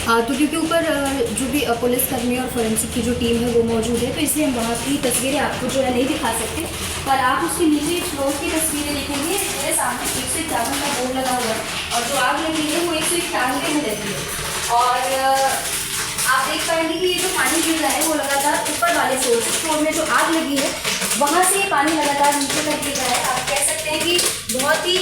तो क्योंकि ऊपर जो भी पुलिसकर्मी और फोरेंसिक की जो टीम है वो मौजूद है, तो इसलिए हम वहाँ की तस्वीरें आपको जो है नहीं दिखा सकते। पर आप उसके नीचे फ्लोर की तस्वीरें देखेंगे, मेरे सामने 151 का बोर्ड लगा हुआ है और जो आग लगी है वो 191 में लगी है। और आप देख पाएंगे कि ये जो पानी गिर रहा है वो लगातार ऊपर वाले फ्लोर में जो आग लगी है वहाँ से ये पानी लगातार नीचे तक गिर रहा है। आप कह सकते हैं कि बहुत ही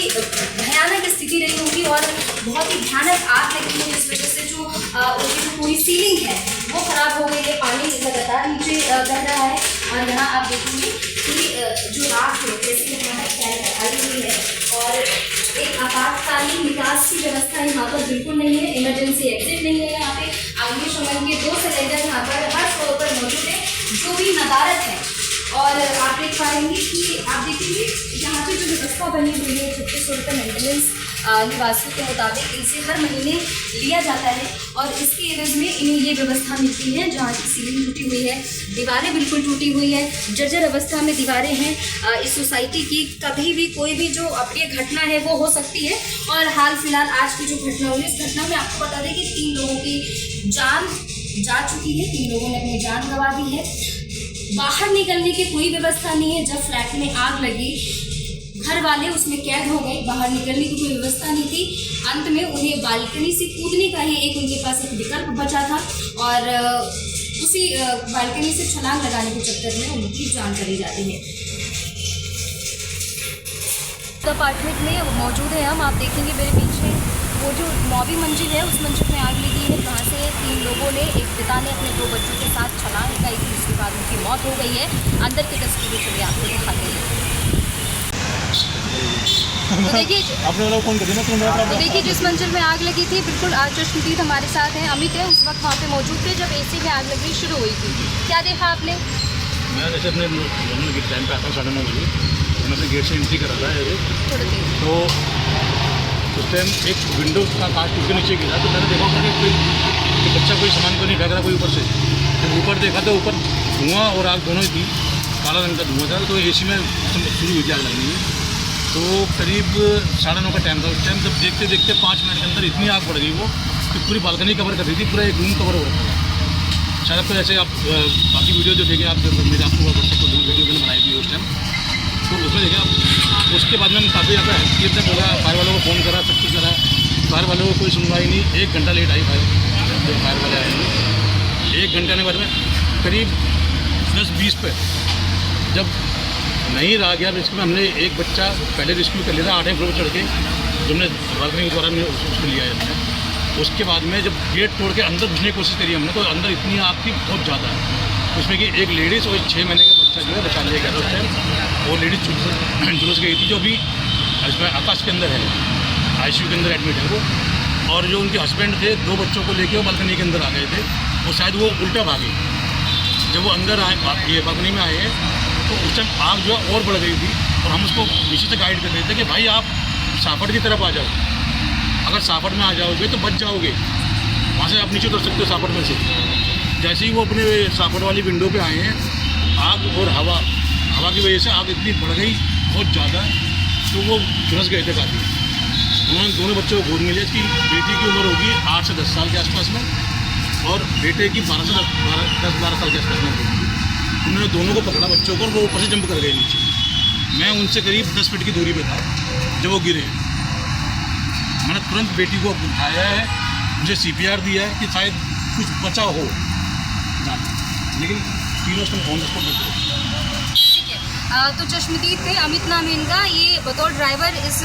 भयानक स्थिति रही होगी और बहुत ही भयानक आग लगी है, जिस वजह से जो उनकी जो पूरी सीलिंग है वो ख़राब हो गई है। पानी लगातार नीचे बह रहा है और यहाँ आप देखेंगे कि जो राख है जैसे यहाँ आई हुई है और एक आपातकालीन निकास की व्यवस्था यहाँ पर बिल्कुल नहीं है, इमरजेंसी एग्जिट नहीं है। यहाँ पे अग्निशमन के 2 सिलेंडर यहाँ पर हर फ्लोर पर मौजूद है, जो भी नदारत है। और आप देख पाएंगे कि आप देखेंगे यहाँ पे जो व्यवस्था बनी हुई है 3600 रुपये मेंटेनेंस निवासियों के मुताबिक इनसे हर महीने लिया जाता है और इसके एवज में इन्हें ये व्यवस्था मिलती है। जहाँ की सीलिंग टूटी हुई है, दीवारें बिल्कुल टूटी हुई है, जर्जर अवस्था में दीवारें हैं। इस सोसाइटी की कभी भी कोई भी जो अप्रिय घटना है वो हो सकती है। और हाल फिलहाल आज की जो घटना हुई, इस घटना में आपको बता दें कि 3 लोगों की जान जा चुकी है, 3 लोगों ने अपनी जान गंवा दी है। बाहर निकलने की कोई व्यवस्था नहीं है। जब फ्लैट में आग लगी घर वाले उसमें कैद हो गए, बाहर निकलने की कोई व्यवस्था नहीं थी। अंत में उन्हें बालकनी से कूदने का ही एक उनके पास एक विकल्प बचा था और उसी बालकनी से छलांग लगाने के चक्कर में उनकी जान चली जाती है। तो अपार्टमेंट में मौजूद है हम, आप देखेंगे मेरे पीछे वो जो 9वीं मंजिल है उस मंजिल में आग लगी है, जहाँ से 3 लोगों ने, एक पिता ने अपने 2 बच्चों के साथ छलांग लगाई थी, उसके बाद उनकी मौत हो गई है। अंदर की तस्वीरें चलिए आपको दिखाते हैं। तो देखिए तो देखिए जिस मंजिल में आग लगी थी, बिल्कुल चश्मदीद हमारे साथ हैं, अमित है, उस वक्त वहाँ पे मौजूद थे जब एसी में आग लगनी शुरू हुई थी। क्या देखा आपने? मैं जैसे अपने टाइम पे आता हूँ 9:30 बजे, मैं अपने गेट से एंट्री कर रहा था तो उस टाइम एक विंडो का कांच टूट के नीचे गिरा, तो मैंने देखा कि कोई बच्चा कोई सामान को नहीं फेंक रहा कोई ऊपर से। जब ऊपर देखा तो ऊपर धुआं और आग दोनों ही थी, काला रंग का धुआं था। तो एसी में शुरू हुई थी आग लगनी है। तो करीब 9:30 का टाइम था। उस टाइम जब देखते देखते 5 मिनट के अंदर इतनी आग बढ़ गई वो कि पूरी बालकनी कवर कर रही थी, पूरा एक रूम कवर हो रहा था। शायद आपको जैसे आप बाकी वीडियो जो देखें आप, मेरे आपको व्हाट्सएप पर वीडियो मैंने बनाई थी उस टाइम, तो उसमें देखें आप। उसके बाद में हम काफ़ी ज़्यादा हैसियत से बोला, फायर वालों को फ़ोन करा, सब कुछ करा, फायर वालों को कोई सुनवाई नहीं। 1 घंटा लेट आई फायर वाले आए। 1 घंटे के बाद में करीब 10-20 पे जब नहीं रहा गया रिस्क में, हमने एक बच्चा पहले रेस्क्यू कर लिया था 8वें फ्लोर पर चढ़ के, जो हमने बालकनी के दौरान उसको लिया है हमने। उसके बाद में जब गेट तोड़ के अंदर घुसने की कोशिश करी हमने, तो अंदर इतनी आग थी बहुत ज़्यादा, उसमें कि एक लेडीज़ और 6 महीने का बच्चा जो है बचा लिया गया था उस टाइम। वो लेडीज़ जुलूस गई थी, जो अभी इसमें आकाश के अंदर है, ICU के अंदर एडमिट है वो। और जो उनके हस्बैंड थे 2 बच्चों को लेके वो बालकनी के अंदर आ गए थे, वो शायद वो उल्टा भागे। जब वो अंदर आए, ये बालकनी में आए हैं, तो उस टाइम आग जो है और बढ़ गई थी और हम उसको नीचे से गाइड कर रहे थे कि भाई आप साफड़ की तरफ आ जाओ, अगर साफड़ में आ जाओगे तो बच जाओगे, वहाँ से आप नीचे उतर सकते हो साफड़ में से। जैसे ही वो अपने साफड़ वाली विंडो पे आए हैं, आग और हवा की वजह से आग इतनी बढ़ गई बहुत ज़्यादा, तो वो झुलस गए थे काफ़ी। उन्होंने दोनों बच्चों को गोद में लिया। इसकी बेटी की उम्र होगी 8 से 10 साल के आसपास में और बेटे की 10-12 साल के आसपास में। उन्होंने दोनों को पकड़ा बच्चों को और वो ऊपर से जंप कर गए नीचे। मैं उनसे करीब 10 फीट की दूरी पे था जब वो गिरे। मैंने तुरंत बेटी को उठाया है, मुझे CPR दिया है कि शायद कुछ बचा हो, लेकिन तीनों उसमें ऑन द स्पॉट बच गए। तो चश्मदीद थे, अमित नाम है इनका, ये बतौर ड्राइवर इस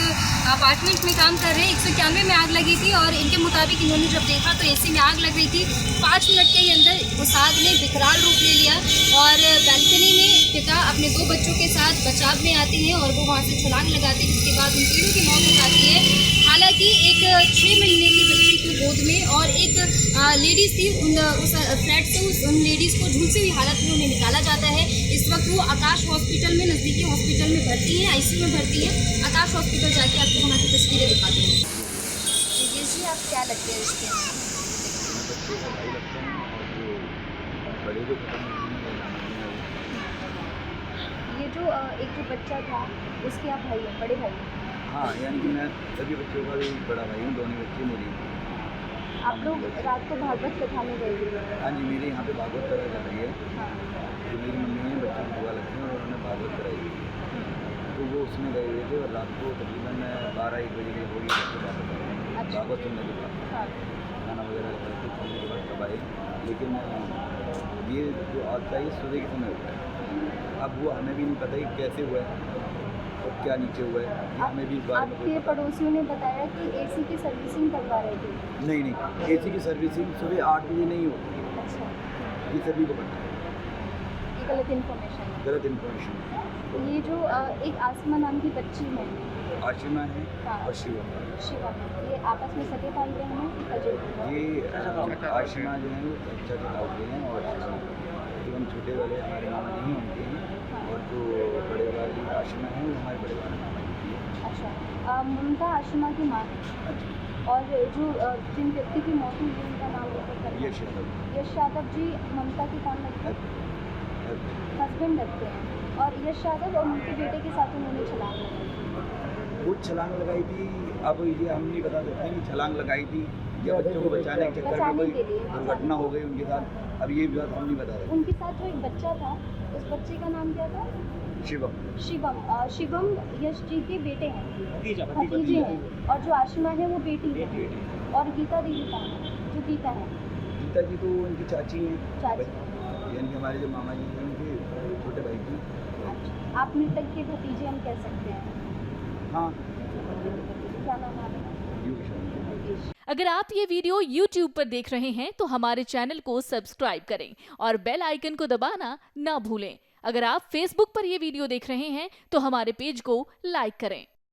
अपार्टमेंट में काम कर रहे हैं। 191 में आग लगी थी और इनके मुताबिक इन्होंने जब देखा तो एसी में आग लग गई थी। 5 मिनट के ही अंदर उस आग ने विकराल रूप ले लिया और बालकनी में पिता अपने 2 बच्चों के साथ बचाव में आते हैं और वो वहाँ से छलांग लगाते हैं, जिसके बाद उन तीनों की मौत हो जाती है। हालांकि एक 6 महीने की बच्ची की गोद में और एक लेडीज़ थी, उस फ्लैट से उन लेडीज़ को झुलसी हुई हालत में उन्हें निकाला जाता है। इस वक्त वो आकाश हॉस्पिटल में, नज़दीकी हॉस्पिटल में भर्ती हैं, ICU में भर्ती हैं। आकाश हॉस्पिटल जाके आपको वहाँ की तस्वीरें दिखाते हैं। जी आप क्या लगते हैं रिश्ते में? ये जो एक जो बच्चा था उसके आप भाई हैं, बड़े भाई हैं? हाँ, यानी कि मैं सभी बच्चों का भी बड़ा भाई हूँ, दोनों बच्चे मेरी। आप लोग रात को भागवत कथा में गए थे? हाँ जी, मेरे यहाँ पे भागवत कथा चल रही है। हाँ। तो मेरी मम्मी है, बच्चों को बुआ लगती है और उन्होंने भागवत कराई। तो वो उसमें गए हुए थे और रात को तकरीबन 12-1 बजे के हो गई घर से वापस आए। अच्छा। भागवत सुनने के बाद हाँ। खाना वगैरह करके खाने के बाद तब आए। लेकिन ये जो आज का ये सुबह के समय हुआ है। अब वो हमें भी नहीं पता कि कैसे हुआ है और क्या नीचे हुआ है, ये हमें भी इस बारे में कोई आपके पता पड़ोसियों ने बताया कि एसी की सर्विसिंग करवा रहे थे। नहीं। एसी की सर्विसिंग सुबह 8 बजे नहीं होती है, अच्छा, ये सभी को पता है। ये गलत इन्फॉर्मेशन है। गलत इन्फॉर्मेशन ये जो एक आसमा नाम की बच्ची है, आशिमा है हाँ। और शिवम। शिवा, ये आपस में सगे भाई बहन हैं कि कजिन? ये आशिमा जो है वो अच्छा के भाई हैं और शिवम छोटे वाले हमारे मामा नहीं उनके हैं और जो बड़े वाली आशिमा है वो हमारे बड़े वाले मामा जी हैं। अच्छा, ममता आशिमा की माँ है अच्छा, और जो जिन व्यक्ति की मौत हुई उनका नाम लेकर ये शिवम यश यादव जी ममता के कौन लगते हैं? हस्बैंड लगते हैं। और यश यादव और उनके बेटे के साथ उन्होंने छलांग लगाई। वो छलांग लगाई थी। अब ये हम नहीं बता सकते कि छलांग लगाई थी या बच्चों को बचाने के चक्कर में कोई दुर्घटना हो गई उनके साथ। अब ये बात हम नहीं बता रहे। उनके साथ जो एक बच्चा था, उस बच्चे का नाम क्या था? शिवम। शिवम यश जी के बेटे हैं, भतीजे हैं। और जो आशिमा है वो बेटी है। और गीता देवी कौन है? जो गीता है, गीता जी तो उनकी चाची हैं, चाची। यानी हमारे जो मामा जी हैं उनके छोटे भाई की। अच्छा, आप मृतक के भतीजे हम कह सकते हैं। हाँ, क्या नाम है आपका? योगेश। अगर आप ये वीडियो YouTube पर देख रहे हैं तो हमारे चैनल को सब्सक्राइब करें और बेल आइकन को दबाना ना भूलें। अगर आप Facebook पर ये वीडियो देख रहे हैं तो हमारे पेज को लाइक करें।